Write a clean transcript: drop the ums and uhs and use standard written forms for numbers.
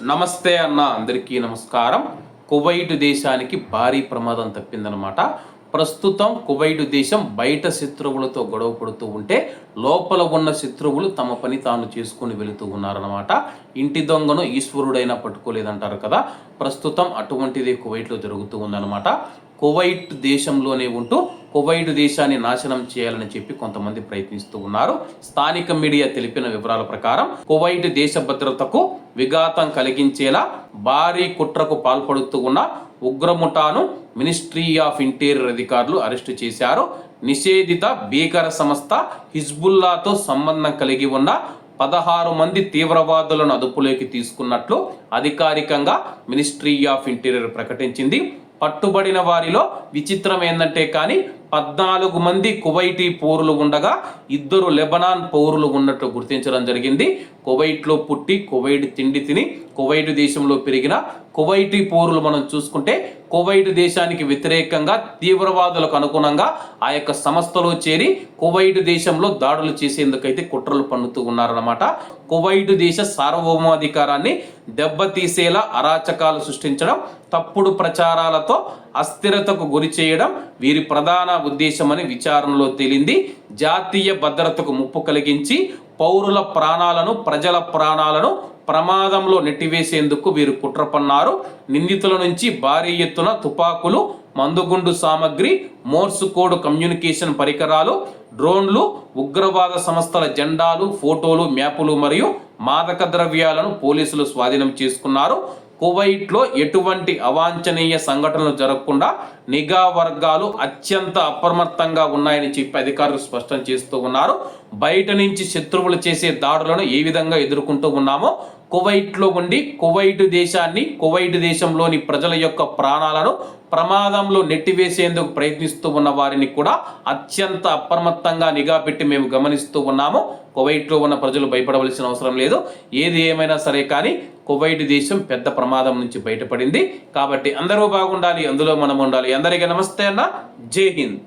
నమస్తే అన్న, అందరికీ నమస్కారం. కువైట్ దేశానికి భారీ ప్రమాదం తప్పిందనమాట. ప్రస్తుతం కువైట్ దేశం బయట శత్రువులతో గొడవ పడుతూ ఉంటే లోపల ఉన్న శత్రువులు తమ పని తాను చేసుకుని వెళుతూ ఉన్నారనమాట. ఇంటి దొంగను ఈశ్వరుడైనా పట్టుకోలేదంటారు కదా, ప్రస్తుతం అటువంటిదే కువైట్లో జరుగుతూ ఉందన్నమాట. కువైట్ దేశంలోనే ఉంటూ కువైట్ దేశాన్ని నాశనం చేయాలని చెప్పి కొంతమంది ప్రయత్నిస్తూ ఉన్నారు. స్థానిక మీడియా తెలిపిన వివరాల ప్రకారం కువైట్ దేశ భద్రతకు విఘాతం కలిగించేలా భారీ కుట్రకు పాల్పడుతూ ఉన్న ఉగ్రముఠాను మినిస్ట్రీ ఆఫ్ ఇంటీరియర్ అధికారులు అరెస్టు చేశారు. నిషేధిత భీకర సంస్థ హిజ్బుల్లాతో సంబంధం కలిగి ఉన్న 16 మంది తీవ్రవాదులను అదుపులోకి తీసుకున్నట్లు అధికారికంగా మినిస్ట్రీ ఆఫ్ ఇంటీరియర్ ప్రకటించింది. పట్టుబడిన వారిలో విచిత్రం ఏంటంటే కానీ 14 మంది కువైటీ పౌరులు ఉండగా 2 లెబనాన్ పౌరులు ఉన్నట్లు గుర్తించడం జరిగింది. కువైట్లో పుట్టి కువైట్ తిండి తిని కువైట్ దేశంలో పెరిగిన కువైటీ పౌరులు మనం చూసుకుంటే కువైట్ దేశానికి వ్యతిరేకంగా తీవ్రవాదులకు అనుగుణంగా ఆ యొక్క సంస్థలో చేరి కువైట్ దేశంలో దాడులు చేసేందుకైతే కుట్రలు పన్నుతూ ఉన్నారన్నమాట. కువైట్ దేశ సార్వభౌమాధికారాన్ని దెబ్బతీసేలా అరాచకాలు సృష్టించడం, తప్పుడు ప్రచారాలతో అస్థిరతకు గురి చేయడం వీరి ప్రధాన ఉద్దేశమని విచారణలో తేలింది. జాతీయ భద్రతకు ముప్పు కలిగించి పౌరుల ప్రాణాలను, ప్రజల ప్రాణాలను ప్రమాదంలో నెట్టివేసేందుకు వీరు కుట్ర పన్నారు. నిందితుల నుంచి భారీ ఎత్తున తుపాకులు, మందుగుండు సామగ్రి, మోర్స్ కోడ్ కమ్యూనికేషన్ పరికరాలు, డ్రోన్లు, ఉగ్రవాద సంస్థల జెండాలు, ఫోటోలు, మ్యాపులు మరియు మాదక ద్రవ్యాలను పోలీసులు స్వాధీనం చేసుకున్నారు. కువైట్లో ఎటువంటి అవాంఛనీయ సంఘటనలు జరగకుండా నిఘా వర్గాలు అత్యంత అప్రమత్తంగా ఉన్నాయని చెప్పి అధికారులు స్పష్టం చేస్తూ ఉన్నారు. బయట నుంచి శత్రువులు చేసే దాడులను ఏ విధంగా ఎదుర్కొంటూ ఉన్నామో కువైట్లో ఉండి కువైట్ దేశాన్ని, కువైట్ దేశంలోని ప్రజల యొక్క ప్రాణాలను ప్రమాదంలో నెట్టివేసేందుకు ప్రయత్నిస్తూ ఉన్న వారిని కూడా అత్యంత అప్రమత్తంగా నిఘా పెట్టి మేము గమనిస్తూ ఉన్నాము. కువైట్లో ఉన్న ప్రజలు భయపడవలసిన అవసరం లేదు. ఏది ఏమైనా సరే కానీ కువైట్ దేశం పెద్ద ప్రమాదం నుంచి బయటపడింది. కాబట్టి అందరూ బాగుండాలి, అందులో మనం ఉండాలి. అందరికీ నమస్తే అన్న, జై హింద్.